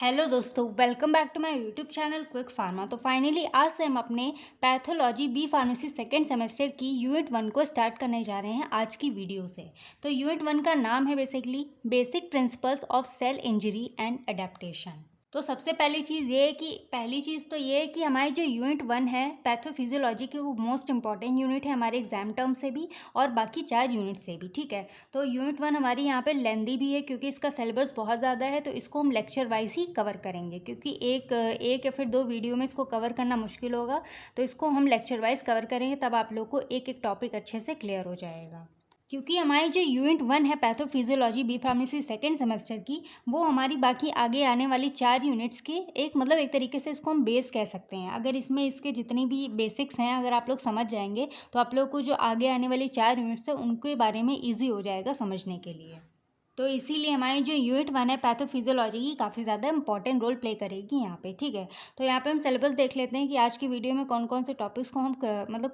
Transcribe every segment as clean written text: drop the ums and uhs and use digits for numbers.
Hello दोस्तों, welcome back to my YouTube channel Quick Pharma. तो finally आज से हम अपने pathology B pharmacy second semester की यूनिट 1 को स्टार्ट करने जा रहे हैं आज की वीडियो से। तो यूनिट 1 का नाम है basically basic principles of cell injury and adaptation. तो सबसे पहली चीज़ तो ये है कि हमारी जो यूनिट 1 है पैथोफिजियोलॉजी की, वो मोस्ट इंपॉर्टेंट यूनिट है हमारे एग्जाम टर्म से भी और बाकी 4 यूनिट से भी। ठीक है, तो यूनिट 1 हमारी यहाँ पे लेंदी भी है क्योंकि इसका सिलेबस बहुत ज़्यादा है, तो इसको हम लेक्चर वाइज ही कवर करेंगे क्योंकि एक या फिर 2 वीडियो में इसको कवर करना मुश्किल होगा। तो इसको हम लेक्चर वाइज कवर करेंगे, तब आप लोग को एक एक टॉपिक अच्छे से क्लियर हो जाएगा। क्योंकि हमारी जो यूनिट 1 है pathophysiology B pharmacy second semester की, वो हमारी बाकी आगे आने वाली 4 यूनिट्स के एक तरीके से इसको हम बेस कह सकते हैं। अगर इसमें इसके जितनी भी बेसिक्स हैं अगर आप लोग समझ जाएंगे तो आप लोग को जो आगे आने वाली 4 यूनिट्स हैं उनके बारे में ईजी हो जाएगा समझने के लिए। तो इसीलिए हमारी जो यूनिट 1 है पैथोफिजियोलॉजी की काफ़ी ज़्यादा इंपॉर्टेंट रोल प्ले करेगी यहाँ पे। ठीक है, तो यहाँ पे हम सिलेबस देख लेते हैं कि आज की वीडियो में कौन कौन से टॉपिक्स को हम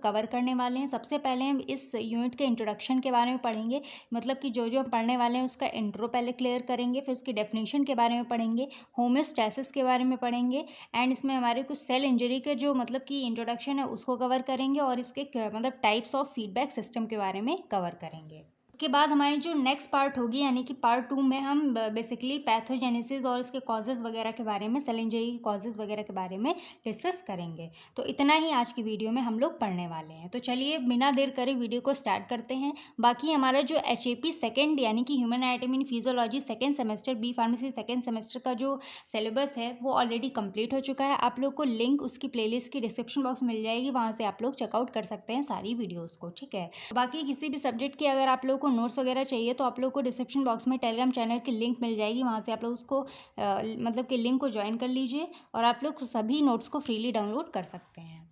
कवर करने वाले हैं। सबसे पहले हम इस यूनिट के इंट्रोडक्शन के बारे में पढ़ेंगे, मतलब कि जो हम पढ़ने वाले हैं उसका इंट्रो पहले क्लियर करेंगे, फिर उसकी डेफिनेशन के बारे में पढ़ेंगे, होम्योस्टैसिस के बारे में पढ़ेंगे, एंड इसमें हमारे कुछ सेल इंजरी के जो कि इंट्रोडक्शन है उसको कवर करेंगे और इसके टाइप्स ऑफ फीडबैक सिस्टम के बारे में कवर करेंगे। उसके बाद हमारी जो नेक्स्ट पार्ट होगी यानी कि पार्ट 2 में हम बेसिकली पैथोजेनेसिस और इसके कॉजेज़ वगैरह के बारे में, सेल इंजरी की कॉजेज़ वगैरह के बारे में डिस्कस करेंगे। तो इतना ही आज की वीडियो में हम लोग पढ़ने वाले हैं। तो चलिए बिना देर करे वीडियो को स्टार्ट करते हैं। बाकी हमारा जो HAP सेकेंड यानी कि human anatomy and physiology second semester B pharmacy second semester का जो सिलेबस है वो ऑलरेडी कंप्लीट हो चुका है। आप लोग को लिंक उसकी प्लेलिस्ट की डिस्क्रिप्शन बॉक्स में मिल जाएगी, वहाँ से आप लोग चेकआउट कर सकते हैं सारी वीडियोज़ को। ठीक है, बाकी किसी भी सब्जेक्ट की अगर आप लोग को नोट्स वगैरह चाहिए तो आप लोग को डिस्क्रिप्शन बॉक्स में टेलीग्राम चैनल की लिंक मिल जाएगी, वहाँ से आप लोग उसको कि लिंक को ज्वाइन कर लीजिए और आप लोग सभी नोट्स को फ्रीली डाउनलोड कर सकते हैं।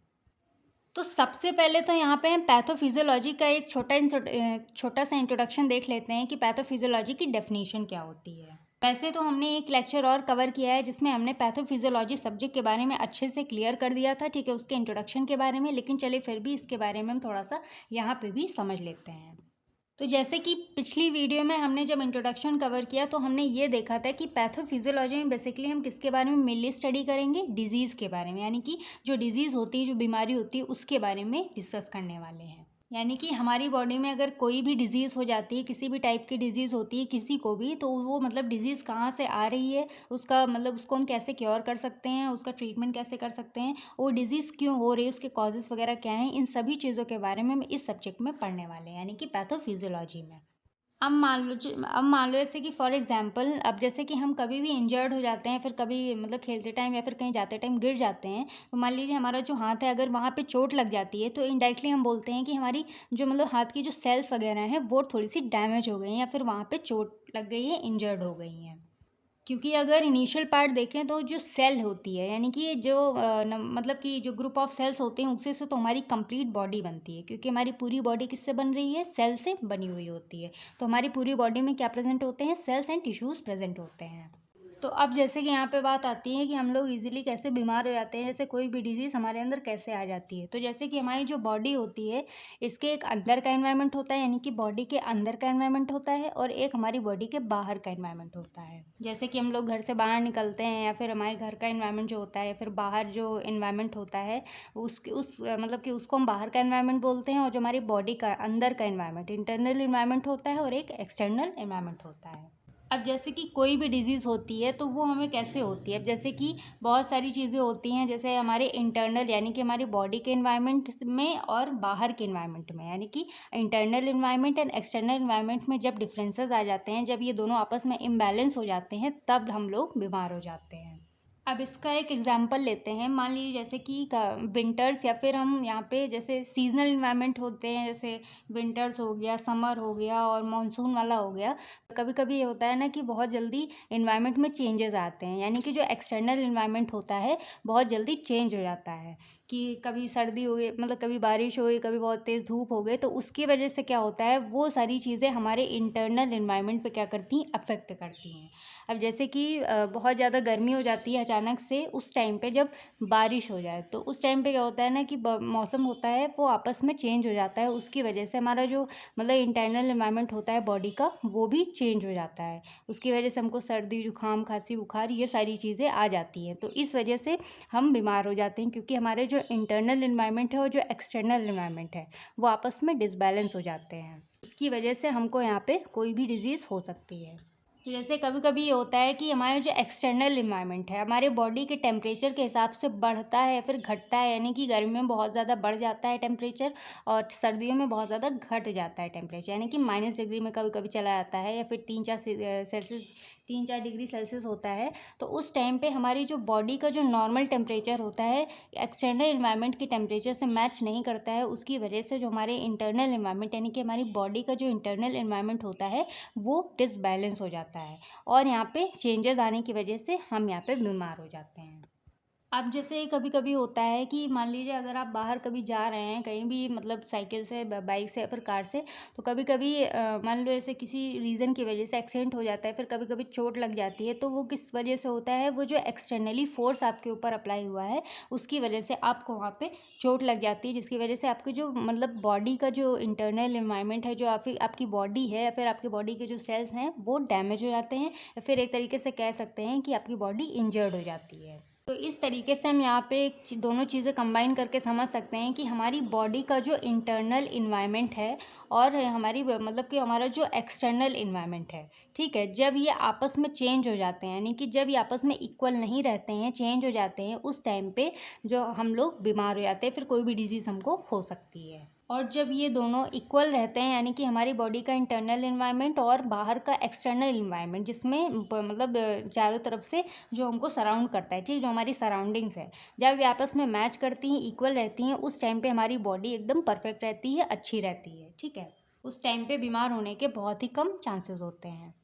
तो सबसे पहले तो यहाँ पे हम पैथोफिजियोलॉजी का एक छोटा सा इंट्रोडक्शन देख लेते हैं कि पैथोफिजियोलॉजी की डेफिनेशन क्या होती है। वैसे तो हमने एक लेक्चर और कवर किया है जिसमें हमने पैथोफिजियोलॉजी सब्जेक्ट के बारे में अच्छे से क्लियर कर दिया था, ठीक है, उसके इंट्रोडक्शन के बारे में, लेकिन चलिए फिर भी इसके बारे में हम थोड़ा सा यहाँ पे भी समझ लेते हैं। तो जैसे कि पिछली वीडियो में हमने जब इंट्रोडक्शन कवर किया तो हमने ये देखा था कि पैथोफिजियोलॉजी में बेसिकली हम किसके बारे में मेनली स्टडी करेंगे, डिजीज़ के बारे में, यानी कि जो डिजीज़ होती है, जो बीमारी होती है उसके बारे में डिस्कस करने वाले हैं। यानी कि हमारी बॉडी में अगर कोई भी डिज़ीज़ हो जाती है, किसी भी टाइप की डिज़ीज़ होती है किसी को भी, तो वो डिज़ीज़ कहाँ से आ रही है, उसका उसको हम कैसे क्योर कर सकते हैं, उसका ट्रीटमेंट कैसे कर सकते हैं, वो डिज़ीज़ क्यों हो रही है, उसके कॉजेज़ वगैरह क्या हैं, इन सभी चीज़ों के बारे में हम इस सब्जेक्ट में पढ़ने वाले हैं यानी कि पैथोफिजियोलॉजी में। अब मान लो जैसे कि फॉर एग्जांपल, अब जैसे कि हम कभी भी इंजर्ड हो जाते हैं, फिर कभी खेलते टाइम या फिर कहीं जाते टाइम गिर जाते हैं, तो मान लीजिए हमारा जो हाथ है अगर वहाँ पे चोट लग जाती है तो इनडायरेक्टली हम बोलते हैं कि हमारी जो हाथ की जो सेल्स वगैरह हैं वो थोड़ी सी डैमेज हो गई हैं या फिर वहाँ पे चोट लग गई है, इंजर्ड हो गई हैं। क्योंकि अगर इनिशियल पार्ट देखें तो जो सेल होती है यानी कि जो कि जो ग्रुप ऑफ सेल्स होते हैं उससे से तो हमारी कंप्लीट बॉडी बनती है, क्योंकि हमारी पूरी बॉडी किससे बन रही है, सेल से बनी हुई होती है। तो हमारी पूरी बॉडी में क्या प्रेजेंट होते हैं, सेल्स एंड टिश्यूज़ प्रेजेंट होते हैं। तो अब जैसे कि यहाँ पे बात आती है कि हम लोग इजीली कैसे बीमार हो जाते हैं, जैसे कोई भी डिजीज़ हमारे अंदर कैसे आ जाती है। तो जैसे कि हमारी जो बॉडी होती है इसके एक अंदर का एनवायरनमेंट होता है, यानी कि बॉडी के अंदर का एनवायरनमेंट होता है, और एक हमारी बॉडी के बाहर का एनवायरनमेंट होता है। जैसे कि हम लोग घर से बाहर निकलते हैं या फिर हमारे घर का एनवायरनमेंट जो होता है या फिर बाहर जो एनवायरनमेंट होता है कि उसको हम बाहर का एनवायरनमेंट बोलते हैं, और जो हमारी बॉडी का अंदर का एनवायरनमेंट इंटरनल एनवायरनमेंट होता है और एक एक्सटर्नल एनवायरनमेंट होता है। अब जैसे कि कोई भी डिज़ीज़ होती है तो वो हमें कैसे होती है, अब जैसे कि बहुत सारी चीज़ें होती हैं, जैसे हमारे इंटरनल यानी कि हमारी बॉडी के एनवायरनमेंट में और बाहर के एनवायरनमेंट में, यानी कि internal environment and external environment में जब डिफरेंसेस आ जाते हैं, जब ये दोनों आपस में इम्बैलेंस हो जाते हैं, तब हम लोग बीमार हो जाते हैं। अब इसका एक एग्जांपल लेते हैं, मान लीजिए जैसे कि विंटर्स, या फिर हम यहाँ पे जैसे सीजनल इन्वायरमेंट होते हैं, जैसे विंटर्स हो गया, समर हो गया और मानसून वाला हो गया। कभी कभी ये होता है ना कि बहुत जल्दी इन्वायरमेंट में चेंजेस आते हैं, यानी कि जो एक्सटर्नल इन्वायरमेंट होता है बहुत जल्दी चेंज हो जाता है। कि कभी सर्दी हो गई, मतलब कभी बारिश हो गई, कभी बहुत तेज़ धूप हो गई, तो उसकी वजह से क्या होता है, वो सारी चीज़ें हमारे इंटरनल एनवायरनमेंट पे क्या करती हैं, अफेक्ट करती हैं। अब जैसे कि बहुत ज़्यादा गर्मी हो जाती है अचानक से, उस टाइम पे जब बारिश हो जाए, तो उस टाइम पे क्या होता है ना कि मौसम होता है वो आपस में चेंज हो जाता है, उसकी वजह से हमारा जो मतलब इंटरनल एनवायरनमेंट होता है बॉडी का, वो भी चेंज हो जाता है। उसकी वजह से हमको सर्दी, जुकाम, खांसी, बुखार ये सारी चीज़ें आ जाती हैं। तो इस वजह से हम बीमार हो जाते हैं, क्योंकि हमारे जो इंटरनल एनवायरनमेंट है और जो एक्सटर्नल एनवायरनमेंट है वो आपस में डिसबैलेंस हो जाते हैं। उसकी वजह से हमको यहाँ पे कोई भी डिजीज़ हो सकती है। तो जैसे कभी कभी ये होता है कि हमारा जो एक्सटर्नल इन्वायरमेंट है हमारे बॉडी के टेम्परेचर के हिसाब से बढ़ता है या फिर घटता है, यानी कि गर्मियों में बहुत ज़्यादा बढ़ जाता है टेम्परेचर और सर्दियों में बहुत ज़्यादा घट जाता है टेम्परेचर, यानी कि -डिग्री में कभी कभी चला जाता है, या फिर 3-4 डिग्री सेल्सियस होता है। तो उस टाइम पे हमारी जो बॉडी का जो नॉर्मल टेम्परेचर होता है एक्सटर्नल इन्वायरमेंट के टेम्परेचर से मैच नहीं करता है, उसकी वजह से जो हमारे इंटरनल इन्वायरमेंट यानी कि हमारी बॉडी का जो इंटरनल इन्वायरमेंट होता है वो डिसबैलेंस हो जाता है, और यहाँ पे चेंजेस आने की वजह से हम यहाँ पे बीमार हो जाते हैं। अब जैसे कभी कभी होता है कि मान लीजिए अगर आप बाहर कभी जा रहे हैं कहीं भी, मतलब साइकिल से, बाइक से या फिर कार से, तो कभी कभी मान लो ऐसे किसी रीज़न की वजह से एक्सीडेंट हो जाता है, फिर कभी कभी चोट लग जाती है, तो वो किस वजह से होता है, वो जो एक्सटर्नली फोर्स आपके ऊपर अप्लाई हुआ है उसकी वजह से आपको वहाँ पे चोट लग जाती है, जिसकी वजह से आपकी जो मतलब बॉडी का जो इंटरनल इन्वायरमेंट है, जो आपकी बॉडी है या फिर आपकी बॉडी के जो सेल्स हैं वो डैमेज हो जाते हैं, या फिर एक तरीके से कह सकते हैं कि आपकी बॉडी इंजर्ड हो जाती है। तो इस तरीके से हम यहाँ पे दोनों चीज़ें कंबाइन करके समझ सकते हैं कि हमारी बॉडी का जो इंटरनल इन्वायरमेंट है और हमारी मतलब कि हमारा जो एक्सटर्नल इन्वायरमेंट है, ठीक है, जब ये आपस में चेंज हो जाते हैं, यानी कि जब ये आपस में इक्वल नहीं रहते हैं, चेंज हो जाते हैं, उस टाइम पे जो हम लोग बीमार हो जाते हैं, फिर कोई भी डिजीज़ हमको हो सकती है। और जब ये दोनों इक्वल रहते हैं, यानी कि हमारी बॉडी का इंटरनल इन्वायरमेंट और बाहर का एक्सटर्नल इन्वायरमेंट, जिसमें मतलब चारों तरफ से जो हमको सराउंड करता है, ठीक, जो हमारी सराउंडिंग्स है, जब ये आपस में मैच करती हैं, इक्वल रहती हैं, उस टाइम पे हमारी बॉडी एकदम परफेक्ट रहती है, अच्छी रहती है, ठीक है। उस टाइम पे बीमार होने के बहुत ही कम चांसेस होते हैं।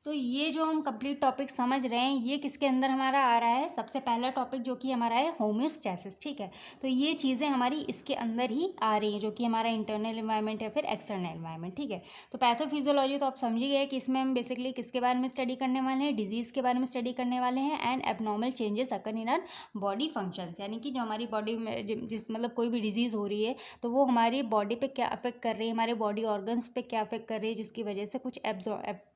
तो ये जो हम कंप्लीट टॉपिक समझ रहे हैं, ये किसके अंदर हमारा आ रहा है, सबसे पहला टॉपिक जो कि हमारा है होम्योस्टैसिस, ठीक है। तो ये चीज़ें हमारी इसके अंदर ही आ रही हैं, जो कि हमारा इंटरनल इन्वायरमेंट है फिर एक्सटर्नल इन्वायरमेंट, ठीक है। तो पैथोफिजियोलॉजी तो आप समझ ही गए कि इसमें हम बेसिकली किसके बारे में स्टडी करने वाले हैं, डिजीज़ के बारे में स्टडी करने वाले हैं, and abnormal changes occur in our body functions, यानी कि जो हमारी बॉडी में जिस मतलब कोई भी डिजीज़ हो रही है तो वो हमारी बॉडी पे क्या अफेक्ट कर रही है, हमारे बॉडी ऑर्गन्स पे क्या अफेक्ट कर रही है, जिसकी वजह से कुछ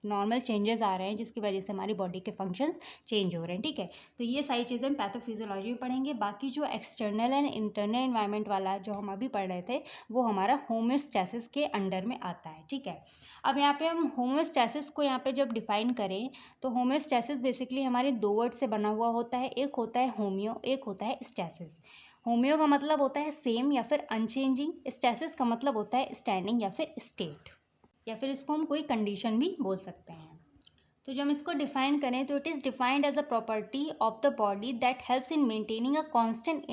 नॉर्मल चेंजेस आ रहे हैं, जिसकी वजह से हमारी बॉडी के फंक्शंस चेंज हो रहे हैं, ठीक है। तो ये सारी चीज़ें हम पैथोफिजियोलॉजी में पढ़ेंगे। बाकी जो एक्सटर्नल एंड इंटरनल एनवायरनमेंट वाला जो हम अभी पढ़ रहे थे वो हमारा होम्योस्टैसिस के अंडर में आता है, ठीक है। अब यहाँ पे हम होम्योस्टैसिस को यहाँ पे जब डिफाइन करें तो होम्योस्टैसिस बेसिकली हमारे दो वर्ड से बना हुआ होता है, एक होता है होम्यो, एक होता है स्टैसिस। होम्यो का मतलब होता है सेम या फिर अनचेंजिंग, स्टैसिस का मतलब होता है स्टैंडिंग या फिर स्टेट, या फिर इसको हम कोई कंडीशन भी बोल सकते हैं। तो जब हम इसको डिफाइन करें तो it is defined as a property of the body that helps in maintaining a constant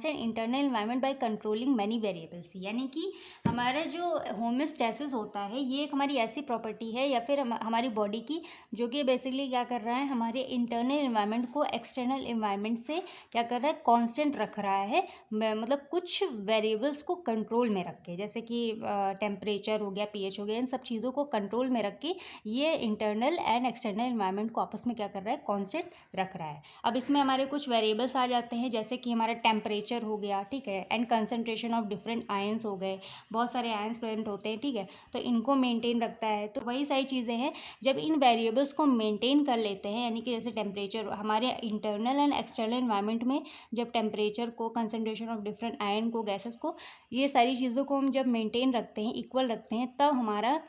internal environment by controlling many variables, यानी कि हमारा जो होम्योस्टैसिस होता है ये एक हमारी ऐसी प्रॉपर्टी है या फिर हमारी बॉडी की, जो कि बेसिकली क्या कर रहा है, हमारे इंटरनल एनवायरनमेंट को एक्सटर्नल एनवायरनमेंट से क्या कर रहा है, कांस्टेंट रख रहा है, मतलब कुछ वेरिएबल्स को कंट्रोल में रख के, जैसे कि टेम्परेचर हो गया, पीएच हो गया, इन सब चीज़ों को कंट्रोल में रख के ये इंटरनल एंड एक्सटर्नल एनवायरनमेंट को आपस में क्या कर रहा है, कांस्टेंट रख रहा है। अब इसमें हमारे कुछ वेरिएबल्स आ जाते हैं, जैसे कि हमारा टेम्परेचर हो गया, ठीक है, and concentration of different ions हो गए, बहुत सारे आयंस प्रेजेंट होते हैं, ठीक है, तो इनको मेंटेन रखता है। तो वही सारी चीज़ें हैं, जब इन वेरिएबल्स को मेंटेन कर लेते हैं, यानी कि जैसे टेम्परेचर हमारे इंटरनल एंड एक्सटर्नल एनवायरनमेंट में जब टेम्परेचर को, कंसंट्रेशन ऑफ डिफरेंट आयन को, गैसेस को, ये सारी चीज़ों को हम जब मेंटेन रखते हैं, इक्वल रखते हैं, तब हमारा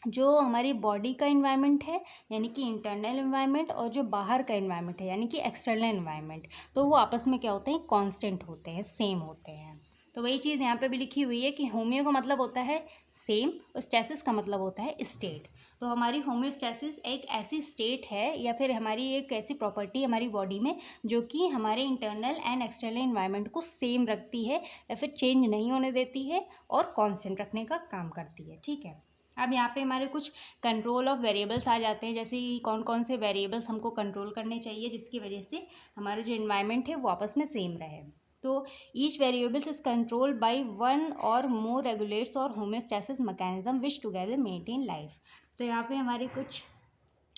जो हमारी बॉडी का इन्वायरमेंट है यानी कि इंटरनल इन्वायरमेंट, और जो बाहर का इन्वायरमेंट है यानी कि एक्सटर्नल इन्वायरमेंट, तो वो आपस में क्या होते हैं, कांस्टेंट होते हैं, सेम होते हैं। तो वही चीज़ यहाँ पे भी लिखी हुई है कि होम्यो का मतलब होता है सेम और स्टैसिस का मतलब होता है स्टेट। तो हमारी होम्योस्टैसिस एक ऐसी स्टेट है या फिर हमारी एक ऐसी प्रॉपर्टी हमारी बॉडी में जो कि हमारे इंटरनल एंड एक्सटर्नल इन्वायरमेंट को सेम रखती है या फिर चेंज नहीं होने देती है और कांस्टेंट रखने का काम करती है, ठीक है। अब यहाँ पे हमारे कुछ कंट्रोल ऑफ वेरिएबल्स आ जाते हैं, जैसे कि कौन कौन से वेरिएबल्स हमको कंट्रोल करने चाहिए जिसकी वजह से हमारा जो इन्वायरमेंट है वो आपस में सेम रहे। तो each variables is controlled by one और मोर रेगुलेटर्स और होम्योस्टैसिस मैकेनिज्म विच टुगेदर मेंटेन लाइफ। तो यहाँ पे हमारे कुछ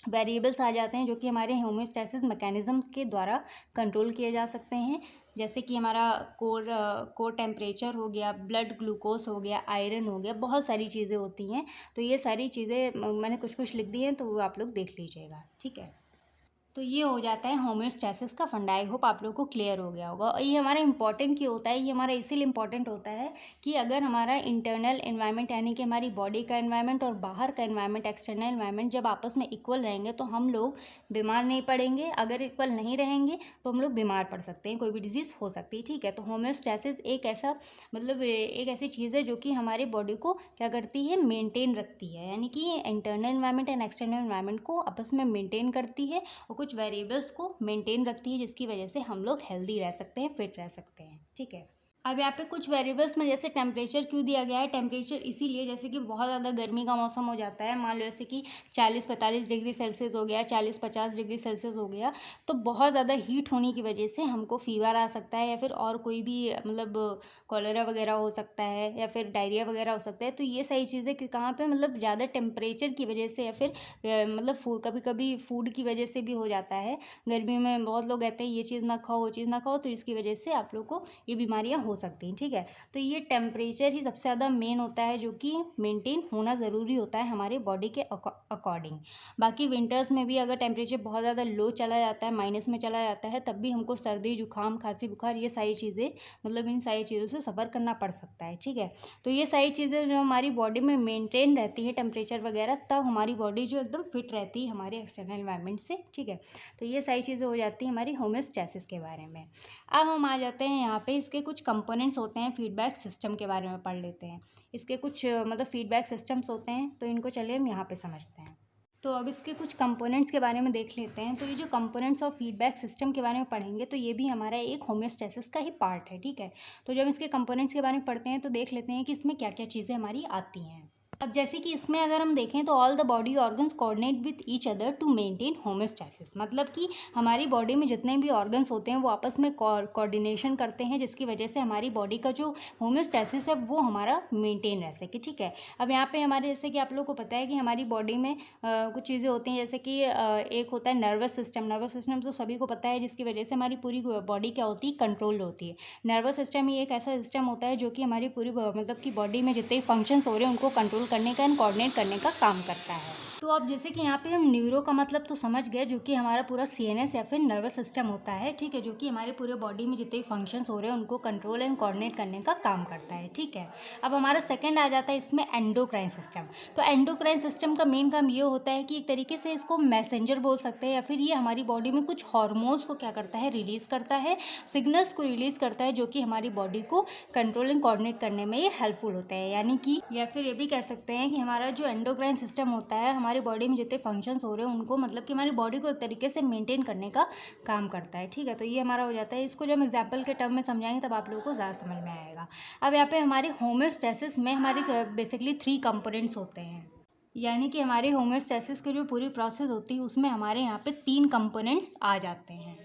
वेरिएबल्स आ जाते हैं जो कि हमारे होम्योस्टैसिस मैकेनिज्म के द्वारा कंट्रोल किए जा सकते हैं, जैसे कि हमारा कोर टेम्परेचर हो गया, ब्लड ग्लूकोज हो गया, आयरन हो गया, बहुत सारी चीज़ें होती हैं। तो ये सारी चीज़ें मैंने कुछ कुछ लिख दी हैं, तो वो आप लोग देख लीजिएगा, ठीक है। तो ये हो जाता है होम्योस्टैसिस का फंडा। आई होप आप लोगों को क्लियर हो गया होगा। और ये हमारा इंपॉर्टेंट क्यों होता है, ये हमारा इसीलिए इंपॉर्टेंट होता है कि अगर हमारा इंटरनल एनवायरनमेंट यानी कि हमारी बॉडी का एनवायरनमेंट और बाहर का एनवायरनमेंट, एक्सटर्नल एनवायरनमेंट जब आपस में इक्वल रहेंगे तो हम लोग बीमार नहीं पड़ेंगे। अगर इक्वल नहीं रहेंगे तो हम लोग बीमार पड़ सकते हैं, कोई भी डिजीज़ हो सकती है, ठीक है। तो होम्योस्टैसिस एक ऐसा मतलब एक ऐसी चीज़ है जो कि हमारी बॉडी को क्या करती है, मेनटेन रखती है, यानी कि internal environment and external environment को आपस में मेनटेन करती है और कुछ वेरिएबल्स को मेंटेन रखती है, जिसकी वजह से हम लोग हेल्दी रह सकते हैं, फिट रह सकते हैं, ठीक है। अब यहाँ पे कुछ वेरिएबल्स में जैसे टेम्परेचर क्यों दिया गया है, टेम्परेचर इसीलिए जैसे कि बहुत ज़्यादा गर्मी का मौसम हो जाता है, मान लो जैसे कि 40-45 डिग्री सेल्सियस हो गया, 40-50 डिग्री सेल्सियस हो गया, तो बहुत ज़्यादा हीट होने की वजह से हमको फीवर आ सकता है या फिर और कोई भी मतलब कॉलेरा वगैरह हो सकता है या फिर डायरिया वगैरह हो सकता है। तो ये सारी चीज़ें कहाँ पे मतलब ज़्यादा टेम्परेचर की वजह से या फिर मतलब कभी कभी फूड की वजह से भी हो जाता है। गर्मियों में बहुत लोग कहते हैं ये चीज़ ना खाओ, वो चीज़ ना खाओ, तो इसकी वजह से आप लोग को ये बीमारियाँ हो सकती हैं, ठीक है। तो ये टेम्परेचर ही सबसे ज़्यादा मेन होता है जो कि मेंटेन होना ज़रूरी होता है हमारे बॉडी के अकॉर्डिंग। बाकी विंटर्स में भी अगर टेम्परेचर बहुत ज़्यादा लो चला जाता है, माइनस में चला जाता है, तब भी हमको सर्दी, जुकाम, खांसी, बुखार ये सारी चीज़ें मतलब इन सारी चीज़ों से सफ़र करना पड़ सकता है, ठीक है। तो ये सारी चीज़ें जो हमारी बॉडी में मेंटेन रहती है टेम्परेचर वगैरह, तब हमारी बॉडी जो एकदम फिट रहती है हमारे एक्सटर्नल एनवायरनमेंट से, ठीक है। तो ये सारी चीज़ें हो जाती हैं हमारी होम्योस्टैसिस के बारे में। अब हम आ जाते हैं यहाँ पे इसके कुछ कंपोनेंट्स होते हैं, फीडबैक सिस्टम के बारे में पढ़ लेते हैं। इसके कुछ मतलब फीडबैक सिस्टम्स होते हैं, तो इनको चलिए हम यहाँ पे समझते हैं। तो अब इसके कुछ कंपोनेंट्स के बारे में देख लेते हैं। तो ये जो कंपोनेंट्स ऑफ फीडबैक सिस्टम के बारे में पढ़ेंगे तो ये भी हमारा एक होम्योस्टैसिस का ही पार्ट है, ठीक है। तो जब इसके कंपोनेंट्स के बारे में पढ़ते हैं तो देख लेते हैं कि इसमें क्या क्या चीज़ें हमारी आती हैं। अब जैसे कि इसमें अगर हम देखें तो all the body organs coordinate with each other to maintain homeostasis, मतलब कि हमारी बॉडी में जितने भी ऑर्गन्स होते हैं वो आपस में कोऑर्डिनेशन करते हैं, जिसकी वजह से हमारी बॉडी का जो होम्योस्टैसिस है वो हमारा मेंटेन रह सके, ठीक है। अब यहाँ पे हमारे जैसे कि आप लोग को पता है कि हमारी बॉडी में कुछ चीज़ें होती हैं, जैसे कि एक होता है नर्वस सिस्टम तो सभी को पता है, जिसकी वजह से हमारी पूरी बॉडी क्या होती है, कंट्रोल होती है। नर्वस सिस्टम ही एक ऐसा सिस्टम होता है जो कि हमारी पूरी मतलब कि बॉडी में जितने फंक्शंस हो रहे हैं उनको कंट्रोल करने का एंड कोऑर्डिनेट करने का काम करता है। तो अब जैसे कि यहाँ पे हम न्यूरो का मतलब तो समझ गए, जो कि हमारा पूरा सीएनएस या फिर नर्वस सिस्टम होता है, ठीक है, जो कि हमारे पूरे बॉडी में जितने फंक्शंस हो रहे हैं उनको कंट्रोल एंड कोऑर्डिनेट करने का काम करता है, ठीक है। अब हमारा सेकंड आ जाता है इसमें एंडोक्राइन सिस्टम। तो एंडोक्राइन सिस्टम का मेन काम ये होता है कि एक तरीके से इसको मैसेंजर बोल सकते हैं, या फिर ये हमारी बॉडी में कुछ हार्मोन्स को क्या करता है, रिलीज़ करता है, सिग्नल्स को रिलीज़ करता है, जो कि हमारी बॉडी को कंट्रोल एंड कोऑर्डिनेट करने में ये हेल्पफुल होते हैं। यानी कि या फिर ये भी कह सकते हैं कि हमारा जो एंडोक्राइन सिस्टम होता है हमारी बॉडी में जितने फंक्शंस हो रहे हैं उनको मतलब कि हमारी बॉडी को एक तरीके से मेंटेन करने का काम करता है, ठीक है। तो ये हमारा हो जाता है। इसको जब हम एग्जाम्पल के टर्म में समझाएंगे तब आप लोगों को ज़्यादा समझ में आएगा। अब यहाँ पे हमारे होम्योस्टैसिस में हमारे बेसिकली 3 कंपोनेंट्स होते हैं, यानी कि हमारे होम्योस्टैसिस की जो पूरी प्रोसेस होती है उसमें हमारे यहाँ पे 3 कंपोनेंट्स आ जाते हैं।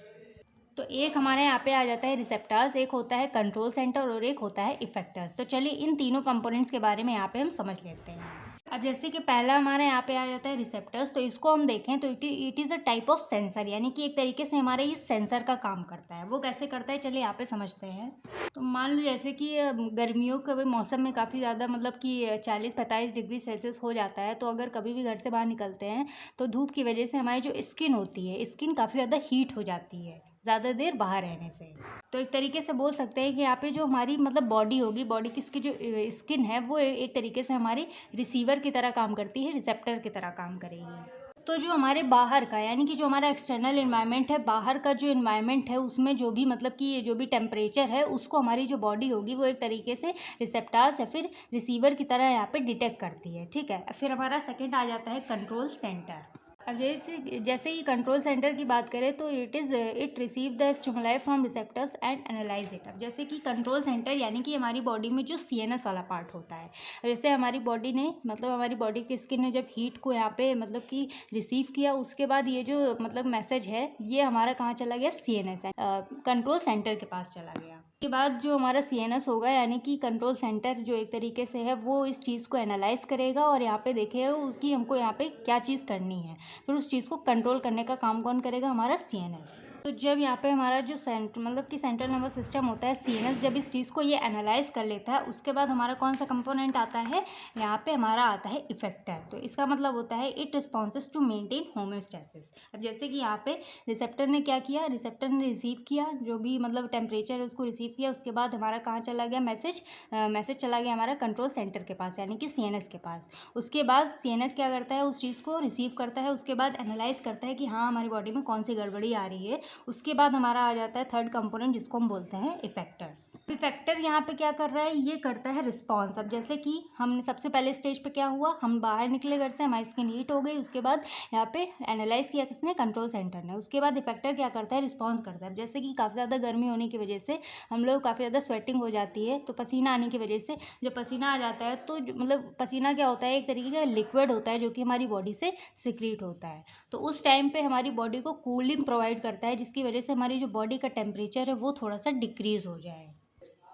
तो एक हमारे यहाँ पे आ जाता है रिसेप्टर्स, एक होता है कंट्रोल सेंटर और एक होता है इफेक्टर्स। तो चलिए इन तीनों कंपोनेंट्स के बारे में यहाँ पे हम समझ लेते हैं। अब जैसे कि पहला हमारे यहाँ पे आ जाता है रिसेप्टर्स, तो इसको हम देखें तो it is a type of sensor, यानी कि एक तरीके से हमारे ये सेंसर का काम करता है। वो कैसे करता है चलिए यहाँ पे समझते हैं। तो मान लो जैसे कि गर्मियों के मौसम में काफ़ी ज़्यादा मतलब कि 40-45 डिग्री सेल्सियस हो जाता है, तो अगर कभी भी घर से बाहर निकलते हैं तो धूप की वजह से हमारी जो स्किन होती है, स्किन काफ़ी ज़्यादा हीट हो जाती है ज़्यादा देर बाहर रहने से। तो एक तरीके से बोल सकते हैं कि यहाँ पे जो हमारी मतलब बॉडी होगी, बॉडी की इसकी जो स्किन है वो एक तरीके से हमारी रिसीवर की तरह काम करती है, रिसेप्टर की तरह काम करेगी। तो जो हमारे बाहर का यानी कि जो हमारा एक्सटर्नल एनवायरनमेंट है, बाहर का जो एनवायरनमेंट है उसमें जो भी मतलब कि जो भी टेम्परेचर है उसको हमारी जो बॉडी होगी वो एक तरीके से रिसेप्टर्स या फिर रिसीवर की तरह यहाँ पे डिटेक्ट करती है, ठीक है। फिर हमारा सेकंड आ जाता है कंट्रोल सेंटर। अब जैसे जैसे कि कंट्रोल सेंटर की बात करें तो it receive the stimuli from receptors and analyse it. अब जैसे कि कंट्रोल सेंटर यानी कि हमारी बॉडी में जो सीएनएस वाला पार्ट होता है, जैसे हमारी बॉडी ने मतलब हमारी बॉडी की स्किन ने जब हीट को यहाँ पे मतलब कि रिसीव किया, उसके बाद ये जो मतलब मैसेज है ये हमारा कहाँ चला गया, सीएनएस कंट्रोल सेंटर के पास चला गया। उसके बाद जो हमारा सीएनएस होगा यानी कि कंट्रोल सेंटर जो एक तरीके से है वो इस चीज़ को एनालाइज करेगा और यहाँ पे देखेगा कि हमको यहाँ पे क्या चीज़ करनी है, फिर उस चीज़ को कंट्रोल करने का काम कौन करेगा, हमारा सीएनएस। तो जब यहाँ पे हमारा जो मतलब कि सेंट्रल नर्वस सिस्टम होता है, सीएनएस जब इस चीज़ को ये एनालाइज कर लेता है, उसके बाद हमारा कौन सा कंपोनेंट आता है, यहाँ पे हमारा आता है इफेक्टर। तो इसका मतलब होता है it responses to maintain homeostasis. अब जैसे कि यहाँ पे रिसेप्टर ने क्या किया, रिसेप्टर ने रिसीव किया जो भी मतलब टेम्परेचर है उसको रिसीव किया, उसके बाद हमारा कहाँ चला गया मैसेज चला गया हमारा कंट्रोल सेंटर के पास यानी कि सीएनएस के पास। उसके बाद सीएनएस क्या करता है, उस चीज़ को रिसीव करता है, उसके बाद एनालाइज करता है कि हाँ हमारी बॉडी में कौन सी गड़बड़ी आ रही है। उसके बाद हमारा आ जाता है थर्ड कंपोनेंट जिसको हम बोलते हैं इफेक्टर्स। इफेक्टर यहाँ पे क्या कर रहा है, ये करता है रिस्पॉन्स। अब जैसे कि हमने सबसे पहले स्टेज पे क्या हुआ, हम बाहर निकले घर से, हमारी स्किन हीट हो गई, उसके बाद यहाँ पे एनालाइज किया किसने, कंट्रोल सेंटर ने। उसके बाद इफेक्टर क्या करता है, रिस्पॉन्स करता है। अब जैसे कि काफ़ी ज़्यादा गर्मी होने की वजह से हम लोग काफ़ी ज़्यादा स्वेटिंग हो जाती है, तो पसीना आने की वजह से जब पसीना आ जाता है तो मतलब पसीना क्या होता है, एक तरीके का लिक्विड होता है जो कि हमारी बॉडी से सिक्रीट होता है। तो उस टाइम पे हमारी बॉडी को कूलिंग प्रोवाइड करता है जिसकी वजह से हमारी जो बॉडी का टेम्परेचर है वो थोड़ा सा डिक्रीज़ हो जाए।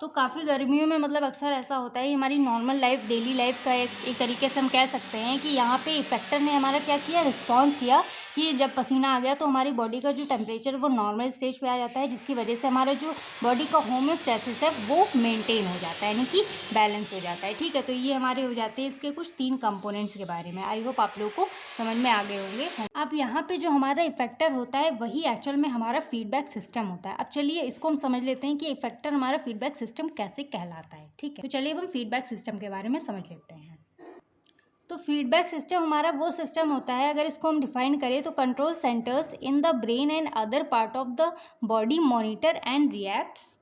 तो काफ़ी गर्मियों में मतलब अक्सर ऐसा होता है, हमारी नॉर्मल लाइफ डेली लाइफ का एक तरीके से हम कह सकते हैं कि यहाँ पे इफेक्टर ने हमारा क्या किया, रिस्पॉन्स किया कि जब पसीना आ गया तो हमारी बॉडी का जो टेम्परेचर वो नॉर्मल स्टेज पे आ जाता है, जिसकी वजह से हमारा जो बॉडी का होम्योस्टेसिस है वो मेंटेन हो जाता है यानी कि बैलेंस हो जाता है। ठीक है, तो ये हमारे हो जाते हैं इसके कुछ 3 कंपोनेंट्स के बारे में। आई होप आप लोगों को समझ में आ गए होंगे। अब यहाँ पे जो हमारा इफेक्टर होता है वही एक्चुअल में हमारा फीडबैक सिस्टम होता है। अब चलिए इसको हम समझ लेते हैं कि इफेक्टर हमारा फीडबैक सिस्टम कैसे कहलाता है। ठीक है, तो चलिए अब हम फीडबैक सिस्टम के बारे में समझ लेते हैं। तो फीडबैक सिस्टम हमारा वो सिस्टम होता है, अगर इसको हम डिफाइन करें तो control centres in the brain and other part of the body monitor and reacts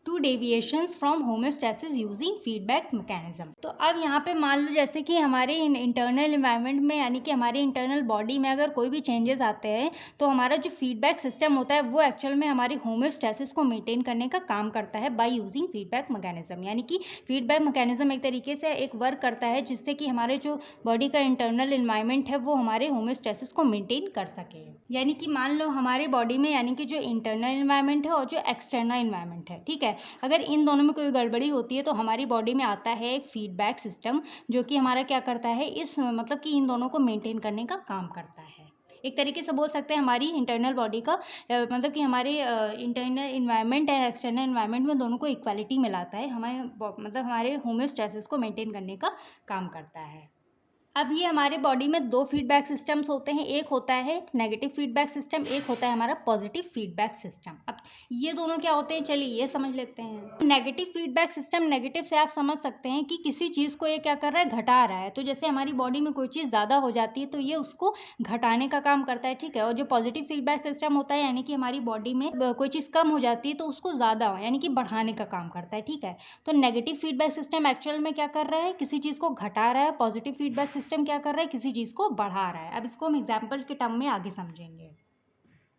to deviations from homeostasis using feedback mechanism. तो अब यहाँ पे मान लो जैसे कि हमारे इंटरनल इन्वायरमेंट में यानी कि हमारी इंटरनल बॉडी में अगर कोई भी चेंजेस आते हैं तो हमारा जो फीडबैक सिस्टम होता है वो एक्चुअल में हमारी होम्योस्टेसिस को मेंटेन करने का काम करता है बाय यूजिंग फीडबैक मैकेनिज्म। यानी कि फीडबैक मैकेनिज्म एक तरीके से एक वर्क करता है जिससे कि हमारे जो बॉडी का इंटरनल इन्वायरमेंट है वो हमारे होम्योस्टेसिस को मेंटेन कर सके। यानी कि मान लो हमारे बॉडी में यानी कि जो इंटरनल इन्वायरमेंट है और जो एक्सटर्नल इन्वायरमेंट है, ठीक है, अगर इन दोनों में कोई गड़बड़ी होती है तो हमारी बॉडी में आता है एक फीडबैक सिस्टम जो कि हमारा क्या करता है, इस मतलब कि इन दोनों को मेंटेन करने का काम करता है। एक तरीके से बोल सकते हैं हमारी इंटरनल बॉडी का मतलब कि हमारे internal environment and external environment में दोनों को इक्वालिटी में लाता है, हमारे मतलब हमारे होम्योस्टेसिस को मेंटेन करने का काम करता है। अब ये हमारे बॉडी में 2 फीडबैक सिस्टम्स होते हैं, एक होता है नेगेटिव फीडबैक सिस्टम, एक होता है हमारा पॉजिटिव फीडबैक सिस्टम। अब ये दोनों क्या होते हैं, चलिए ये समझ लेते हैं। नेगेटिव फीडबैक सिस्टम, नेगेटिव से आप समझ सकते हैं कि किसी चीज़ को ये क्या कर रहा है, घटा रहा है। तो जैसे हमारी बॉडी में कोई चीज़ ज़्यादा हो जाती है तो ये उसको घटाने का काम करता है, ठीक है। और जो पॉजिटिव फीडबैक सिस्टम होता है यानी कि हमारी बॉडी में कोई चीज़ कम हो जाती है तो उसको ज़्यादा यानी कि बढ़ाने का काम करता है, ठीक है। तो नेगेटिव फीडबैक सिस्टम एक्चुअल में क्या कर रहा है, किसी चीज़ को घटा रहा है। पॉजिटिव फीडबैक सिस्टम क्या कर रहा है, किसी चीज़ को बढ़ा रहा है। अब इसको हम एग्जाम्पल के टर्म में आगे समझेंगे।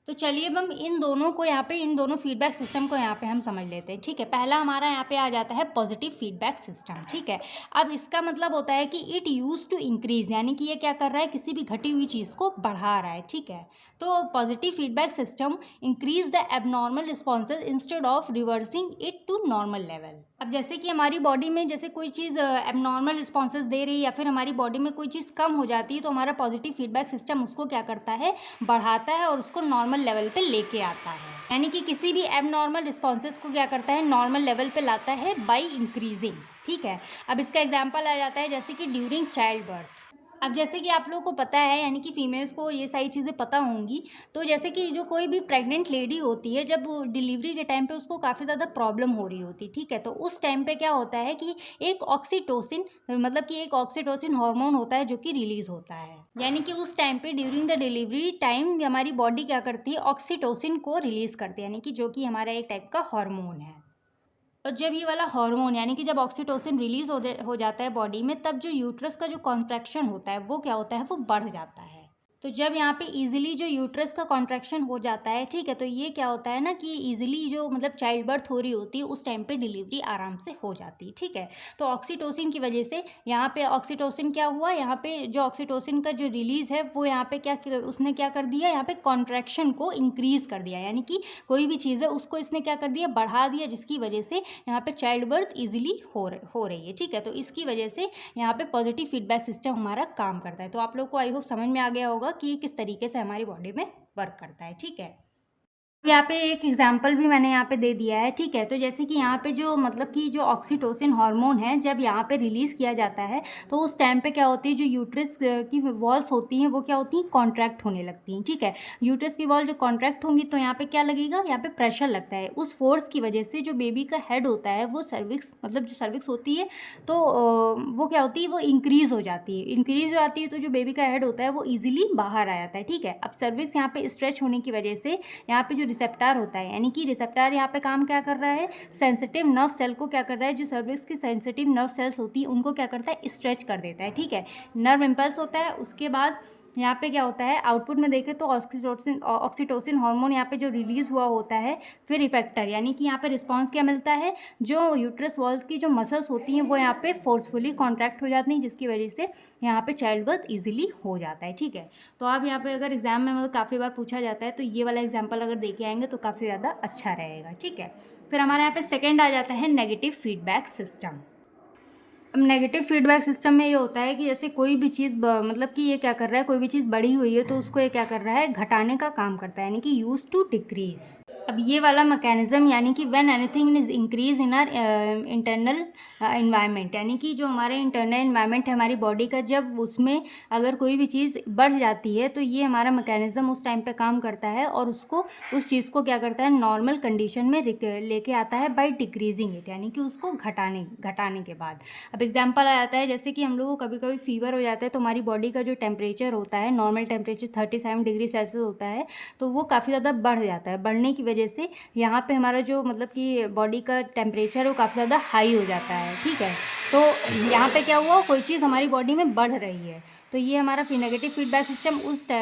तो चलिए अब हम इन दोनों को यहाँ पे इन दोनों फीडबैक सिस्टम को यहाँ पे हम समझ लेते हैं, ठीक है। पहला हमारा यहाँ पे आ जाता है पॉजिटिव फीडबैक सिस्टम, ठीक है। अब इसका मतलब होता है कि इट यूज टू इंक्रीज, यानी कि ये क्या कर रहा है, किसी भी घटी हुई चीज़ को बढ़ा रहा है, ठीक है। तो positive feedback system increase the abnormal responses instead of reversing it to normal level. अब जैसे कि हमारी बॉडी में जैसे कोई चीज़ एबनॉर्मल रिस्पॉन्सेज दे रही है या फिर हमारी बॉडी में कोई चीज़ कम हो जाती है तो हमारा पॉजिटिव फीडबैक सिस्टम उसको क्या करता है, बढ़ाता है और उसको नॉर्मल लेवल पे लेके आता है। यानी कि किसी भी एबनॉर्मल रिस्पॉन्सेज को क्या करता है, नॉर्मल लेवल पे लाता है बाय इंक्रीजिंग, ठीक है। अब इसका एग्जांपल आ जाता है जैसे कि ड्यूरिंग चाइल्ड बर्थ। अब जैसे कि आप लोगों को पता है यानी कि फीमेल्स को ये सारी चीज़ें पता होंगी, तो जैसे कि जो कोई भी प्रेग्नेंट लेडी होती है जब डिलीवरी के टाइम पे उसको काफ़ी ज़्यादा प्रॉब्लम हो रही होती है, ठीक है। तो उस टाइम पे क्या होता है कि एक ऑक्सीटोसिन मतलब कि एक ऑक्सीटोसिन हार्मोन होता है जो कि रिलीज़ होता है। यानी कि उस टाइम पे ड्यूरिंग द डिलीवरी टाइम हमारी बॉडी क्या करती है, ऑक्सीटोसिन को रिलीज़ करती है, यानी कि जो कि हमारा एक टाइप का हार्मोन है। और जब ये वाला हार्मोन यानी कि जब ऑक्सीटोसिन रिलीज हो जाता है बॉडी में, तब जो यूट्रस का जो कॉन्ट्रैक्शन होता है वो क्या होता है, वो बढ़ जाता है। तो जब यहाँ पे ईज़िली जो यूट्रस का कॉन्ट्रैक्शन हो जाता है, ठीक है, तो ये क्या होता है ना कि ईज़िली जो मतलब चाइल्ड बर्थ हो रही होती है उस टाइम पे डिलीवरी आराम से हो जाती है, ठीक है। तो ऑक्सीटोसिन की वजह से यहाँ पे ऑक्सीटोसिन क्या हुआ, यहाँ पे जो ऑक्सीटोसिन का जो रिलीज़ है वो यहाँ पे उसने क्या कर दिया, यहाँ पे कॉन्ट्रैक्शन को इंक्रीज़ कर दिया, यानी कि कोई भी चीज़ है उसको इसने क्या कर दिया, बढ़ा दिया, जिसकी वजह से यहाँ पे चाइल्ड बर्थ ईज़िली हो रही है, ठीक है। तो इसकी वजह से यहाँ पे पॉजिटिव फीडबैक सिस्टम हमारा काम करता है। तो आप लोग को आई होप समझ में आ गया होगा कि ये किस तरीके से हमारी बॉडी में वर्क करता है, ठीक है। यहाँ पे एक एग्जाम्पल भी मैंने यहाँ पे दे दिया है, ठीक है। तो जैसे कि यहाँ पे जो मतलब कि जो ऑक्सीटोसिन हार्मोन है जब यहाँ पे रिलीज़ किया जाता है तो उस टाइम पे क्या होती है, जो यूट्रस की वॉल्स होती हैं वो क्या होती हैं, कॉन्ट्रैक्ट होने लगती हैं, ठीक है। यूट्रस की वॉल जो कॉन्ट्रैक्ट होंगी तो यहाँ पे क्या लगेगा, यहाँ पे प्रेशर लगता है। उस फोर्स की वजह से जो बेबी का हेड होता है वो सर्विक्स, मतलब जो सर्विक्स होती है तो वो क्या होती है, वो इंक्रीज़ हो जाती है। इंक्रीज़ हो जाती है तो जो बेबी का हेड होता है वो ईजिली बाहर आ जाता है, ठीक है। अब सर्विक्स यहाँ पे स्ट्रेच होने की वजह से यहाँ पे जो रिसेप्टर होता है, यानी कि रिसेप्टर यहाँ पे काम क्या कर रहा है, सेंसिटिव नर्व सेल को क्या कर रहा है, जो सर्विक्स की सेंसिटिव नर्व सेल्स होती है उनको क्या करता है, स्ट्रेच कर देता है, ठीक है। नर्व इम्पल्स होता है। उसके बाद यहाँ पे क्या होता है, आउटपुट में देखें तो ऑक्सीटोसिन हार्मोन यहाँ पे जो रिलीज़ हुआ होता है। फिर इफेक्टर, यानी कि यहाँ पे रिस्पांस क्या मिलता है, जो यूट्रस वॉल्स की जो मसल्स होती हैं वो यहाँ पे फोर्सफुली कॉन्ट्रैक्ट हो जाती हैं, जिसकी वजह से यहाँ पे चाइल्ड बर्थ ईजिली हो जाता है, ठीक है। तो आप यहाँ पे अगर एग्जाम में मतलब काफ़ी बार पूछा जाता है तो ये वाला एग्जाम्पल अगर देके आएंगे तो काफ़ी ज़्यादा अच्छा रहेगा, ठीक है। फिर हमारे यहाँ पे सेकेंड आ जाता है नेगेटिव फीडबैक सिस्टम। अब नेगेटिव फीडबैक सिस्टम में ये होता है कि जैसे कोई भी चीज़ मतलब कि ये क्या कर रहा है, कोई भी चीज़ बढ़ी हुई है तो उसको ये क्या कर रहा है, घटाने का काम करता है, यानी कि यूज टू डिक्रीज। अब ये वाला मैकेनिज्म, यानी कि when anything is increase in are internal environment, यानी कि जो हमारे इंटरनल इन्वायरमेंट है हमारी बॉडी का, जब उसमें अगर कोई भी चीज़ बढ़ जाती है तो ये हमारा मैकेनिज्म उस टाइम पे काम करता है और उसको उस चीज़ को क्या करता है, नॉर्मल कंडीशन में लेके आता है बाय डिक्रीजिंग इट, यानी कि उसको घटाने के बाद। अब एग्जाम्पल आ जाता है जैसे कि हम लोगों को कभी कभी फीवर हो जाता है तो हमारी बॉडी का जो टेम्परेचर होता है, नॉर्मल टेम्परेचर 37 डिग्री सेल्सियस होता है, तो वो काफ़ी ज़्यादा बढ़ जाता है। बढ़ने की वजह से यहाँ पे हमारा जो मतलब कि बॉडी का टेम्परेचर वो काफ़ी ज़्यादा हाई हो जाता है, ठीक है। तो यहाँ पे क्या हुआ, कोई चीज़ हमारी बॉडी में बढ़ रही है, तो ये हमारा नेगेटिव फीडबैक सिस्टम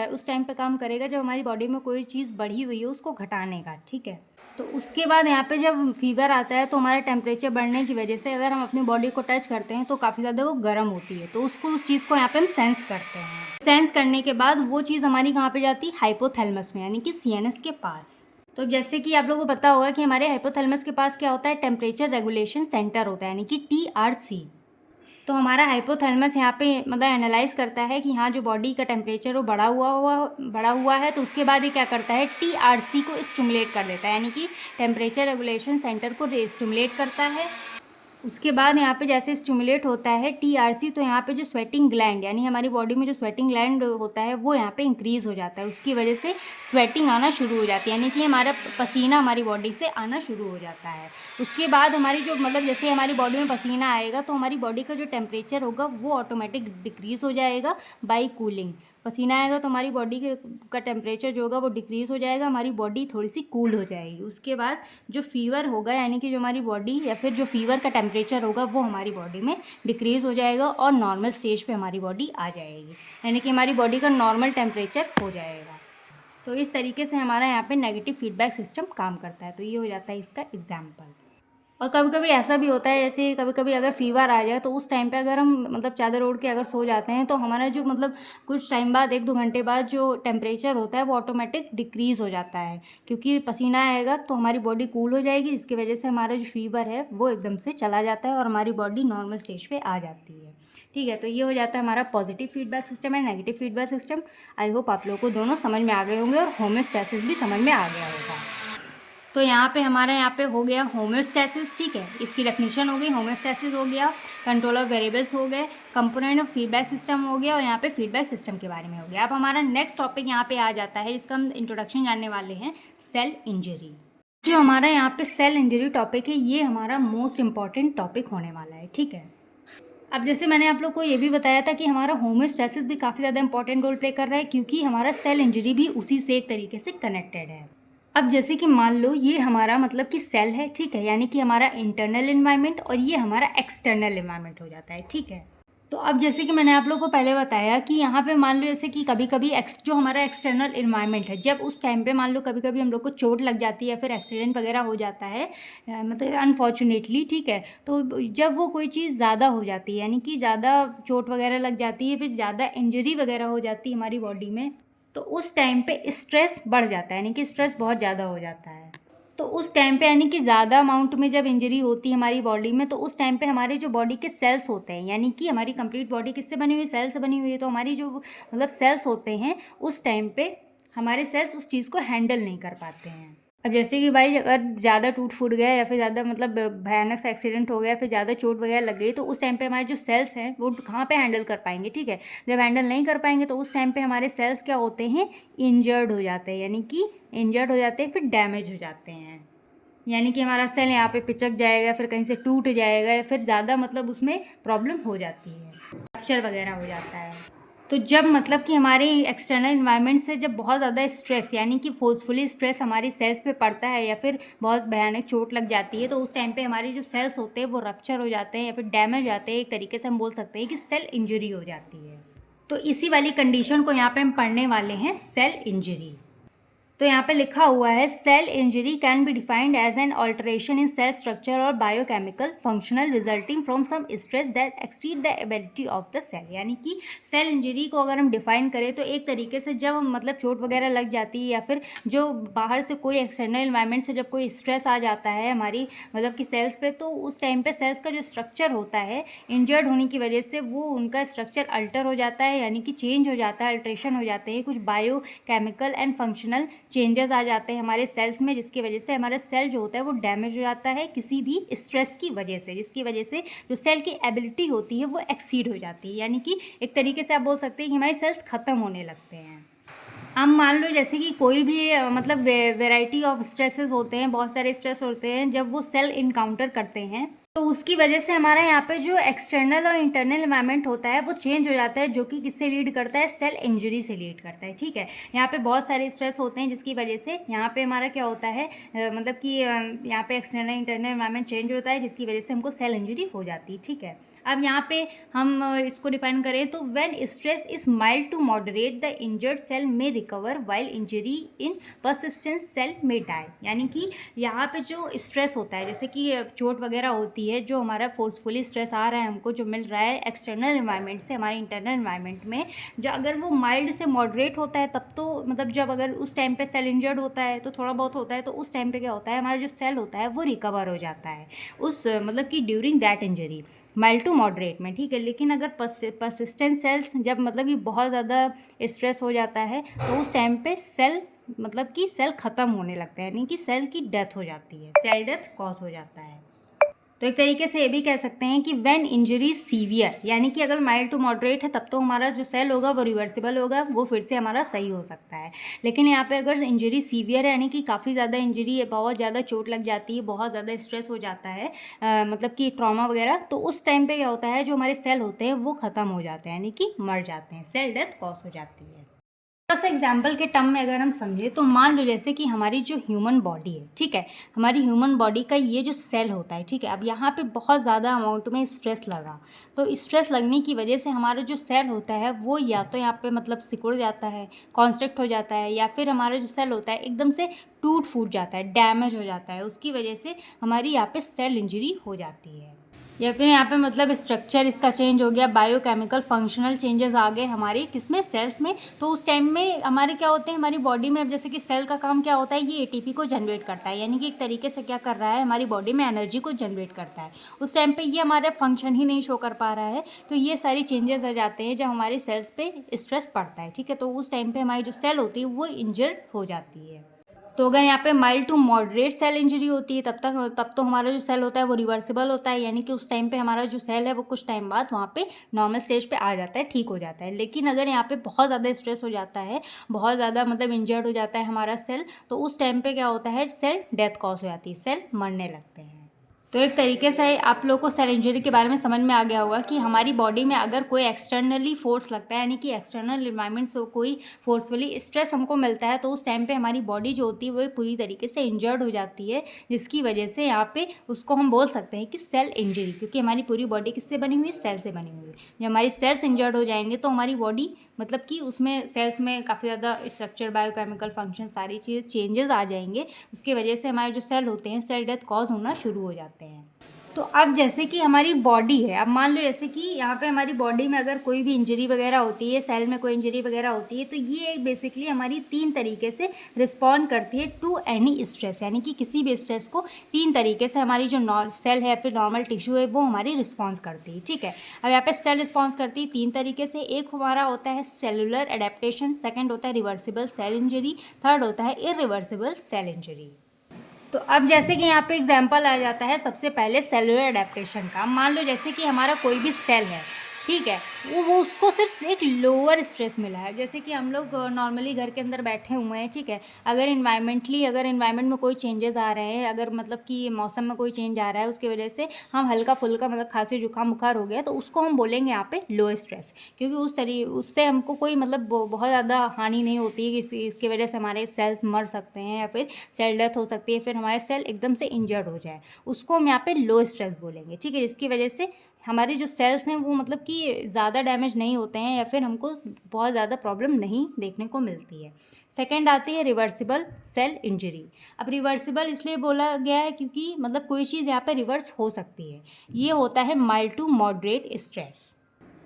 उस टाइम पे काम करेगा जब हमारी बॉडी में कोई चीज़ बढ़ी हुई है उसको घटाने का, ठीक है। तो उसके बाद यहाँ पे जब फीवर आता है तो हमारा टेम्परेचर बढ़ने की वजह से अगर हम अपनी बॉडी को टच करते हैं तो काफ़ी ज़्यादा वो गर्म होती है, तो उस चीज़ को यहाँ पे हम सेंस करते हैं। सेंस करने के बाद वो चीज़ हमारी कहाँ पे जाती है, हाइपोथैलेमस में, यानी कि सीएनएस के पास। तो जैसे कि आप लोगों को पता होगा कि हमारे हाइपोथैलेमस के पास क्या होता है, टेम्परेचर रेगुलेशन सेंटर होता है, यानी कि TRC। तो हमारा हाइपोथैलेमस यहाँ पे मतलब एनालाइज करता है कि हाँ जो बॉडी का टेम्परेचर वो बढ़ा हुआ है, तो उसके बाद ये क्या करता है, TRC को स्टिमुलेट कर देता है, यानी कि टेम्परेचर रेगुलेशन सेंटर को स्टिमुलेट करता है। उसके बाद यहाँ पे जैसे स्टिमुलेट होता है TRC, तो यहाँ पे जो स्वेटिंग ग्लैंड, यानी हमारी बॉडी में जो स्वेटिंग ग्लैंड होता है वो यहाँ पे इंक्रीज़ हो जाता है, उसकी वजह से स्वेटिंग आना शुरू हो जाती है, यानी कि हमारा पसीना हमारी बॉडी से आना शुरू हो जाता है। उसके बाद हमारी जो मतलब जैसे हमारी बॉडी में पसीना आएगा तो हमारी बॉडी का जो टेम्परेचर होगा वो ऑटोमेटिक डिक्रीज़ हो जाएगा बाई कूलिंग। पसीना आएगा तो हमारी बॉडी का टेम्परेचर जो होगा वो डिक्रीज़ हो जाएगा, हमारी बॉडी थोड़ी सी कूल हो जाएगी। उसके बाद जो फीवर होगा, यानी कि जो हमारी बॉडी या फिर जो फीवर का टेम्परेचर होगा वो हमारी बॉडी में डिक्रीज़ हो जाएगा और नॉर्मल स्टेज पे हमारी बॉडी आ जाएगी, यानी कि हमारी बॉडी का नॉर्मल टेम्परेचर हो जाएगा। तो इस तरीके से हमारा यहाँ पे नेगेटिव फीडबैक सिस्टम काम करता है। तो ये हो जाता है इसका एग्जाम्पल। और कभी कभी ऐसा भी होता है, जैसे कभी कभी अगर फीवर आ जाए तो उस टाइम पे अगर हम मतलब चादर ओढ़ के अगर सो जाते हैं तो हमारा जो मतलब कुछ टाइम बाद 1-2 घंटे बाद जो टेम्परेचर होता है वो ऑटोमेटिक डिक्रीज़ हो जाता है, क्योंकि पसीना आएगा तो हमारी बॉडी कूल हो जाएगी, जिसकी वजह से हमारा जो फीवर है वो एकदम से चला जाता है और हमारी बॉडी नॉर्मल स्टेज पे आ जाती है, ठीक है। तो ये हो जाता है हमारा पॉजिटिव फीडबैक सिस्टम है, negative feedback system. I hope आप लोगों को दोनों समझ में आ गए होंगे और होम्योस्टैसिस भी समझ में आ गया होगा। तो यहाँ पे हमारे यहाँ पे हो गया होम्योस्टैसिस, ठीक है, इसकी डेफिनेशन हो गई, होम्योस्टैसिस हो गया, कंट्रोल ऑफ वेरिएबल्स हो गए, कंपोनेंट ऑफ फीडबैक सिस्टम हो गया और यहाँ पे फीडबैक सिस्टम के बारे में हो गया। अब हमारा नेक्स्ट टॉपिक यहाँ पे आ जाता है जिसका हम इंट्रोडक्शन जानने वाले हैं, सेल इंजरी। जो हमारा यहाँ पे सेल इंजरी टॉपिक है ये हमारा मोस्ट इम्पॉर्टेंट टॉपिक होने वाला है, ठीक है। अब जैसे मैंने आप लोग को ये भी बताया था कि हमारा होम्योस्टैसिस भी काफ़ी ज़्यादा इंपॉर्टेंट रोल प्ले कर रहा है, क्योंकि हमारा सेल इंजरी भी उसी से एक तरीके से कनेक्टेड है। अब जैसे कि मान लो ये हमारा मतलब कि सेल है, ठीक है, यानी कि हमारा इंटरनल इन्वायरमेंट और ये हमारा एक्सटर्नल इन्वायरमेंट हो जाता है, ठीक है। तो अब जैसे कि मैंने आप लोगों को पहले बताया कि यहाँ पे मान लो जैसे कि कभी कभी जो हमारा एक्सटर्नल इन्वायरमेंट है, जब उस टाइम पे मान लो कभी कभी हम लोग को चोट लग जाती है या फिर एक्सीडेंट वगैरह हो जाता है, मतलब अनफॉर्चुनेटली, ठीक है। तो जब वो कोई चीज़ ज़्यादा हो जाती है, यानी कि ज़्यादा चोट वगैरह लग जाती है, फिर ज़्यादा इंजरी वगैरह हो जाती है हमारी बॉडी में, तो उस टाइम पे स्ट्रेस बढ़ जाता है, यानी कि स्ट्रेस बहुत ज़्यादा हो जाता है। तो उस टाइम पे यानी कि ज़्यादा अमाउंट में जब इंजरी होती है हमारी बॉडी में, तो उस टाइम पे हमारे जो बॉडी के सेल्स होते हैं, यानी कि हमारी कंप्लीट बॉडी किससे बनी हुई है, सेल से बनी हुई है, तो हमारी जो मतलब सेल्स होते हैं उस टाइम पे हमारे सेल्स उस चीज़ को हैंडल नहीं कर पाते हैं। अब जैसे कि भाई अगर ज़्यादा टूट फूट गया या फिर ज़्यादा मतलब भयानक सा एक्सीडेंट हो गया, फिर ज़्यादा चोट वगैरह लग गई, तो उस टाइम पे हमारे जो सेल्स हैं वो कहाँ पे हैंडल कर पाएंगे, ठीक है। जब हैंडल नहीं कर पाएंगे तो उस टाइम पे हमारे सेल्स क्या होते हैं, इंजर्ड हो जाते हैं, यानी कि इंजर्ड हो जाते हैं, फिर डैमेज हो जाते हैं। यानी कि हमारा सेल यहाँ पे पिचक जाएगा, फिर कहीं से टूट जाएगा, या फिर ज़्यादा मतलब उसमें प्रॉब्लम हो जाती है, फ्रैक्चर वगैरह हो जाता है। तो जब मतलब कि हमारे एक्सटर्नल इन्वायरमेंट से जब बहुत ज़्यादा स्ट्रेस, यानी कि फोर्सफुली स्ट्रेस हमारी सेल्स पे पड़ता है, या फिर बहुत भयानक चोट लग जाती है, तो उस टाइम पे हमारे जो सेल्स होते हैं वो रप्चर हो जाते हैं या फिर डैमेज हो जाते हैं। एक तरीके से हम बोल सकते हैं कि सेल इंजरी हो जाती है। तो इसी वाली कंडीशन को यहाँ पे हम पढ़ने वाले हैं, सेल इंजरी। तो यहाँ पे लिखा हुआ है, cell injury can be defined as an alteration in cell structure और biochemical functional resulting from some stress that exceed the ability of the cell. यानी कि सेल इंजरी को अगर हम डिफाइन करें तो एक तरीके से जब मतलब चोट वगैरह लग जाती है, या फिर जो बाहर से कोई एक्सटर्नल इन्वायरमेंट से जब कोई स्ट्रेस आ जाता है हमारी मतलब कि सेल्स पे, तो उस टाइम पे सेल्स का जो स्ट्रक्चर होता है इंजर्ड होने की वजह से वो उनका स्ट्रक्चर अल्टर हो जाता है, यानी कि चेंज हो जाता है, अल्ट्रेशन हो जाते हैं, कुछ biochemical and functional changes आ जाते हैं हमारे सेल्स में, जिसकी वजह से हमारा सेल जो होता है वो डैमेज हो जाता है किसी भी स्ट्रेस की वजह से, जिसकी वजह से जो सेल की एबिलिटी होती है वो एक्सीड हो जाती है। यानी कि एक तरीके से आप बोल सकते हैं कि हमारे सेल्स ख़त्म होने लगते हैं। अब मान लो जैसे कि कोई भी मतलब वेराइटी ऑफ स्ट्रेसेस होते हैं, बहुत सारे स्ट्रेस होते हैं, जब वो सेल इनकाउंटर करते हैं तो उसकी वजह से हमारा यहाँ पे जो एक्सटर्नल और इंटरनल इन्वायरमेंट होता है वो चेंज हो जाता है, जो कि किससे लीड करता है, सेल इंजरी से लीड करता है, ठीक है। यहाँ पे बहुत सारे स्ट्रेस होते हैं जिसकी वजह से यहाँ पे हमारा क्या होता है, मतलब कि यहाँ पे एक्सटर्नल इंटरनल इन्वायरमेंट चेंज होता है, जिसकी वजह से हमको सेल इंजरी हो जाती है, ठीक है। अब यहाँ पे हम इसको डिफाइन करें तो when stress is mild to moderate the injured cell में recover while injury in persistence cell में डाई। यानी कि यहाँ पे जो स्ट्रेस होता है, जैसे कि चोट वगैरह होती है, जो हमारा फोर्सफुली स्ट्रेस आ रहा है हमको, जो मिल रहा है एक्सटर्नल इन्वायरमेंट से हमारे इंटरनल इन्वायरमेंट में, जो अगर वो माइल्ड से मॉडरेट होता है तब तो मतलब जब अगर उस टाइम पे सेल इंजर्ड होता है तो थोड़ा बहुत होता है, तो उस टाइम पे क्या होता है, हमारा जो सेल होता है वो रिकवर हो जाता है उस मतलब कि during that injury, mild to moderate में, ठीक है। लेकिन अगर परसिस्टेंट सेल्स जब मतलब कि बहुत ज़्यादा स्ट्रेस हो जाता है तो उस टाइम पे सेल मतलब कि सेल ख़त्म होने लगता है, यानी कि सेल की डेथ हो जाती है, सेल डेथ कॉज हो जाता है। तो एक तरीके से ये भी कह सकते हैं कि व्हेन इंजरी सीवियर, यानी कि अगर माइल्ड टू मॉडरेट है तब तो हमारा जो सेल होगा वो रिवर्सिबल होगा, वो फिर से हमारा सही हो सकता है। लेकिन यहाँ पे अगर इंजरी सीवियर है, यानी कि काफ़ी ज़्यादा इंजरी है, बहुत ज़्यादा चोट लग जाती है, बहुत ज़्यादा स्ट्रेस हो जाता है, मतलब कि ट्रॉमा वगैरह, तो उस टाइम पे क्या होता है, जो हमारे सेल होते हैं वो ख़त्म हो जाते हैं, यानी कि मर जाते हैं, सेल डेथ कॉज हो जाती है। थोड़ा सा एग्जाम्पल के टर्म में अगर हम समझें तो मान लो जैसे कि हमारी जो ह्यूमन बॉडी है, ठीक है, हमारी ह्यूमन बॉडी का ये जो सेल होता है, ठीक है, अब यहाँ पे बहुत ज़्यादा अमाउंट में स्ट्रेस लगा, तो स्ट्रेस लगने की वजह से हमारा जो सेल होता है वो या तो यहाँ पे मतलब सिकुड़ जाता है, कॉन्स्ट्रिक्ट हो जाता है, या फिर हमारा जो सेल होता है एकदम से टूट फूट जाता है, डैमेज हो जाता है, उसकी वजह से हमारी यहाँ पे सेल इंजरी हो जाती है। या फिर यहाँ पे मतलब स्ट्रक्चर इसका चेंज हो गया, बायोकेमिकल फंक्शनल चेंजेस आ गए हमारे किसमें, सेल्स में, तो उस टाइम में हमारे क्या होते हैं, हमारी बॉडी में अब जैसे कि सेल का काम क्या होता है, ये एटीपी को जनरेट करता है, यानी कि एक तरीके से क्या कर रहा है, हमारी बॉडी में एनर्जी को जनरेट करता है। उस टाइम पे ये हमारा फंक्शन ही नहीं शो कर पा रहा है, तो ये सारी चेंजेस आ जाते हैं जब हमारे सेल्स पे स्ट्रेस पड़ता है, ठीक है। तो उस टाइम पे हमारी जो सेल होती है वो इंजर्ड हो जाती है। तो अगर यहाँ पे mild to moderate cell injury होती है तब तो हमारा जो सेल होता है वो रिवर्सिबल होता है, यानी कि उस टाइम पे हमारा जो सेल है वो कुछ टाइम बाद वहाँ पे नॉर्मल स्टेज पे आ जाता है, ठीक हो जाता है। लेकिन अगर यहाँ पे बहुत ज़्यादा स्ट्रेस हो जाता है, बहुत ज़्यादा मतलब इंजर्ड हो जाता है हमारा सेल, तो उस टाइम पे क्या होता है, सेल डेथ कॉज हो जाती है, सेल मरने लगते हैं। तो एक तरीके से आप लोग को सेल इंजरी के बारे में समझ में आ गया होगा कि हमारी बॉडी में अगर कोई एक्सटर्नली फोर्स लगता है, यानी कि एक्सटर्नल इन्वायरमेंट से कोई फोर्सफुली स्ट्रेस हमको मिलता है, तो उस टाइम पे हमारी बॉडी जो होती है वो पूरी तरीके से इंजर्ड हो जाती है, जिसकी वजह से यहाँ पे उसको हम बोल सकते हैं कि सेल इंजरी, क्योंकि हमारी पूरी बॉडी किससे बनी हुई है? सेल से बनी हुई है। जब हमारी सेल्स इंजर्ड हो जाएंगे तो हमारी बॉडी मतलब कि उसमें सेल्स में काफ़ी ज़्यादा स्ट्रक्चर, बायोकेमिकल फंक्शन, सारी चीज़ चेंजेस आ जाएंगे। उसकी वजह से हमारे जो सेल होते हैं सेल डेथ कॉज होना शुरू हो जाते हैं। तो अब जैसे कि हमारी बॉडी है, अब मान लो जैसे कि यहाँ पे हमारी बॉडी में अगर कोई भी इंजरी वगैरह होती है, सेल में कोई इंजरी वगैरह होती है, तो ये बेसिकली हमारी 3 तरीके से रिस्पॉन्ड करती है टू एनी स्ट्रेस, यानी कि किसी भी स्ट्रेस को 3 तरीके से हमारी जो सेल है या फिर नॉर्मल टिश्यू है वो हमारी रिस्पॉन्स करती है। ठीक है, अब यहाँ पे सेल रिस्पॉन्स करती है 3 तरीके से। एक हमारा होता है सेलुलर एडेप्टेशन, सेकेंड होता है रिवर्सिबल सेल इंजरी, थर्ड होता है इरिवर्सिबल सेल इंजरी। तो अब जैसे कि यहाँ पे एग्जाम्पल आ जाता है सबसे पहले सेलुलर एडेप्टेशन का। मान लो जैसे कि हमारा कोई भी सेल है, ठीक है, वो उसको सिर्फ एक लोअर स्ट्रेस मिला है। जैसे कि हम लोग नॉर्मली घर के अंदर बैठे हुए हैं, ठीक है, अगर इन्वायरमेंट में कोई चेंजेस आ रहे हैं, अगर मतलब कि मौसम में कोई चेंज आ रहा है, उसकी वजह से हम हल्का फुल्का मतलब खांसी जुकाम बुखार हो गया, तो उसको हम बोलेंगे यहाँ पे लो स्ट्रेस, क्योंकि उससे हमको कोई मतलब बहुत ज़्यादा हानि नहीं होती है कि इसकी वजह से हमारे सेल्स मर सकते हैं या फिर सेल डेथ हो सकती है, फिर हमारे सेल एकदम से इंजर्ड हो जाए, उसको हम यहाँ पे लो स्ट्रेस बोलेंगे। ठीक है, जिसकी वजह से हमारे जो सेल्स हैं वो मतलब कि ज़्यादा डैमेज नहीं होते हैं या फिर हमको बहुत ज़्यादा प्रॉब्लम नहीं देखने को मिलती है। सेकेंड आती है रिवर्सिबल सेल इंजरी। अब रिवर्सिबल इसलिए बोला गया है क्योंकि मतलब कोई चीज़ यहाँ पे रिवर्स हो सकती है। ये होता है माइल्ड टू मॉडरेट स्ट्रेस।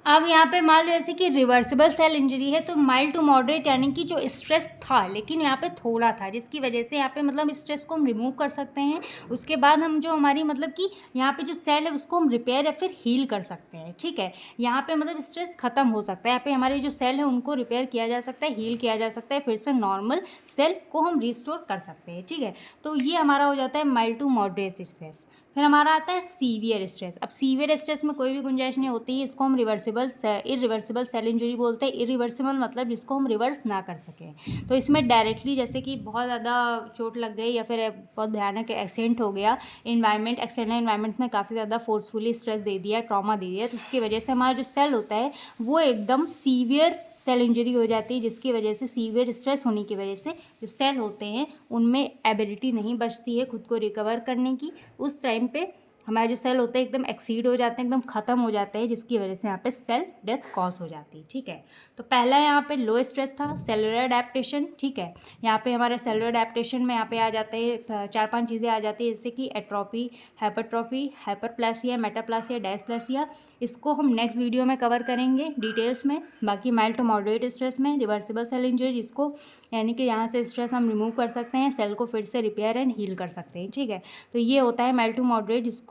अब यहाँ पे मान लो जैसे कि रिवर्सिबल सेल इंजरी है, तो माइल्ड टू मॉडरेट यानी कि जो स्ट्रेस था लेकिन यहाँ पे थोड़ा था, जिसकी वजह से यहाँ पे मतलब स्ट्रेस को हम रिमूव कर सकते हैं। उसके बाद हम जो हमारी मतलब कि यहाँ पे जो सेल है उसको हम रिपेयर या फिर हील कर सकते हैं। ठीक है, यहाँ पे मतलब स्ट्रेस खत्म हो सकता है, यहाँ पे हमारे जो सेल है उनको रिपेयर किया जा सकता है, हील किया जा सकता है, फिर से नॉर्मल सेल को हम रिस्टोर कर सकते हैं। ठीक है, तो ये हमारा हो जाता है माइल्ड टू मॉडरेट स्ट्रेस। फिर हमारा आता है सीवियर स्ट्रेस। अब सीवियर स्ट्रेस में कोई भी गुंजाइश नहीं होती है, इसको हम इरिवर्सिबल सेल इंजरी बोलते हैं। इरिवर्सिबल मतलब जिसको हम रिवर्स ना कर सकें। तो इसमें डायरेक्टली जैसे कि बहुत ज़्यादा चोट लग गई या फिर बहुत भयानक एक्सीडेंट हो गया, एक्सटर्नल इन्वायरमेंट्स में काफ़ी ज़्यादा फोर्सफुली स्ट्रेस दे दिया, ट्रॉमा दे दिया, तो उसकी वजह से हमारा जो सेल होता है वो एकदम सीवियर सेल इंजरी हो जाती है, जिसकी वजह से सीवियर स्ट्रेस होने की वजह से जो सेल होते हैं उनमें एबिलिटी नहीं बचती है खुद को रिकवर करने की। उस टाइम पे हमारे जो सेल होते हैं एकदम एक्सीड हो जाते हैं, एकदम ख़त्म हो जाते हैं, जिसकी वजह से यहाँ पे सेल डेथ कॉज हो जाती है। ठीक है, तो पहला यहाँ पे लो स्ट्रेस था, सेलुलर एडेप्टेशन। ठीक है, यहाँ पे हमारे सेलुलर एडेप्टेशन में यहाँ पे आ जाते हैं 4-5 चीज़ें आ जाती है, जैसे कि एट्रोपी, हाइपरट्रॉफी, हाइपरप्लासिया, मेटाप्लासिया, डायस्प्लासिया। इसको हम नेक्स्ट वीडियो में कवर करेंगे डिटेल्स में। बाकी माइल्ड टू मॉडरेट स्ट्रेस में रिवर्सिबल सेल इंजरी, जिसको यानी कि यहाँ से स्ट्रेस हम रिमूव कर सकते हैं, सेल को फिर से रिपेयर एंड हील कर सकते हैं। ठीक है, तो ये होता है माइल्ड टू मॉडरेट, जिसको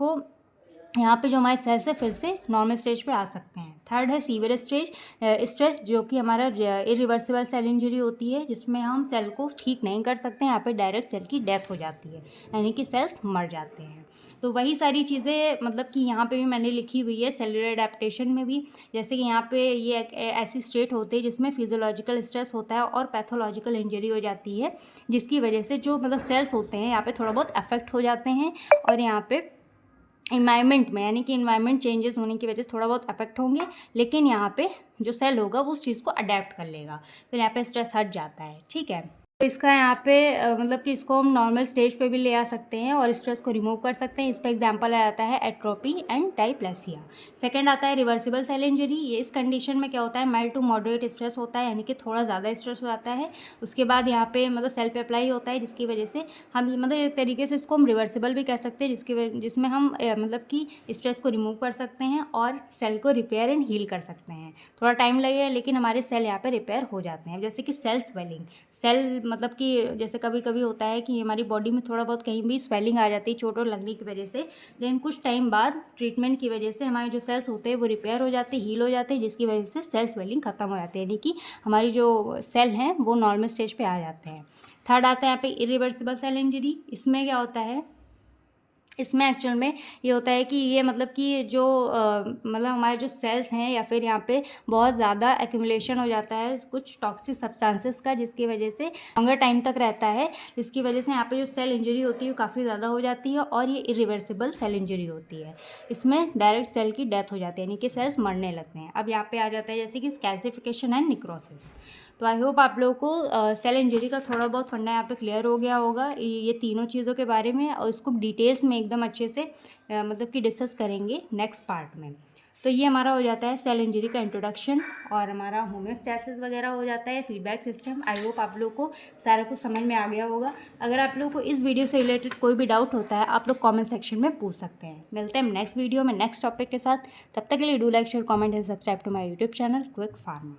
यहाँ पे जो हमारे सेल्स है फिर से नॉर्मल स्टेज पे आ सकते हैं। थर्ड है सीवियर स्ट्रेस, जो कि हमारा इरिवर्सिबल सेल इंजरी होती है, जिसमें हम सेल को ठीक नहीं कर सकते हैं, यहाँ पे डायरेक्ट सेल की डेथ हो जाती है, यानी कि सेल्स मर जाते हैं। तो वही सारी चीज़ें मतलब कि यहाँ पे भी मैंने लिखी हुई है सेलुलर एडेप्टेशन में भी। जैसे कि यहाँ पे ये ऐसी स्टेट होती है जिसमें फिजियोलॉजिकल स्ट्रेस होता है और पैथोलॉजिकल इंजरी हो जाती है, जिसकी वजह से जो मतलब सेल्स होते हैं यहाँ पे थोड़ा बहुत अफेक्ट हो जाते हैं, और यहाँ पे इन्वायरमेंट में यानी कि इन्वायरमेंट चेंजेस होने की वजह से थोड़ा बहुत अफेक्ट होंगे, लेकिन यहाँ पे जो सेल होगा वो उस चीज़ को अडेप्ट कर लेगा, फिर यहाँ पे स्ट्रेस हट जाता है। ठीक है, तो इसका यहाँ पे मतलब कि इसको हम नॉर्मल स्टेज पे भी ले आ सकते हैं और स्ट्रेस को रिमूव कर सकते हैं। इस पर एग्जांपल आ जाता है एट्रोपी एंड डायप्लेसिया। सेकंड आता है रिवर्सिबल सेल इंजरी। ये इस कंडीशन में क्या होता है, माइल्ड टू मॉडरेट स्ट्रेस होता है, यानी कि थोड़ा ज़्यादा स्ट्रेस हो जाता है। उसके बाद यहाँ पे मतलब सेल पे अप्लाई होता है, जिसकी वजह से हम मतलब एक तरीके से इसको हम रिवर्सिबल भी कह सकते हैं, जिसमें हम मतलब कि स्ट्रेस को रिमूव कर सकते हैं और सेल को रिपेयर एंड हील कर सकते हैं। थोड़ा टाइम लगेगा लेकिन हमारे सेल यहाँ पे रिपेयर हो जाते हैं। जैसे कि सेल स्वेलिंग, सेल मतलब कि जैसे कभी कभी होता है कि हमारी बॉडी में थोड़ा बहुत कहीं भी स्वेलिंग आ जाती है चोट लगने की वजह से, लेकिन कुछ टाइम बाद ट्रीटमेंट की वजह से हमारे जो सेल्स होते हैं वो रिपेयर हो जाते हैं, हील हो जाते हैं, जिसकी वजह से सेल स्वेलिंग खत्म हो जाती है, यानी कि हमारी जो सेल हैं वो नॉर्मल स्टेज पे आ जाते हैं। थर्ड आता है यहाँ पे इरिवर्सिबल सेल इंजरी। इसमें क्या होता है इसमें एक्चुअल में ये होता है कि ये मतलब कि जो मतलब हमारे जो सेल्स हैं या फिर यहाँ पे बहुत ज़्यादा एक्यूमुलेशन हो जाता है कुछ टॉक्सिक सब्सटेंसेस का, जिसकी वजह से लॉन्गर टाइम तक रहता है, जिसकी वजह से यहाँ पे जो सेल इंजरी होती है वो काफ़ी ज़्यादा हो जाती है और ये इरिवर्सिबल सेल इंजरी होती है। इसमें डायरेक्ट सेल की डेथ हो जाती है, यानी कि सेल्स मरने लगते हैं। अब यहाँ पे आ जाता है जैसे कि कैल्सिफिकेशन एंड निक्रोसिस। तो आई होप आप लोगों को सेल इंजरी का थोड़ा बहुत फंडा यहाँ पे क्लियर हो गया होगा ये तीनों चीज़ों के बारे में, और इसको डिटेल्स में एकदम अच्छे से मतलब कि डिस्कस करेंगे नेक्स्ट पार्ट में। तो ये हमारा हो जाता है सेल इंजरी का इंट्रोडक्शन, और हमारा होम्योस्टैसिस वगैरह हो जाता है, फीडबैक सिस्टम। आई होप आप लोग को सारा कुछ समझ में आ गया होगा। अगर आप लोग को इस वीडियो से रिलेटेड कोई भी डाउट होता है आप लोग कमेंट सेक्शन में पूछ सकते हैं। मिलते हैं नेक्स्ट वीडियो में नेक्स्ट टॉपिक के साथ। तब तक के लिए do like share comment and subscribe to my YouTube channel Quick pharma.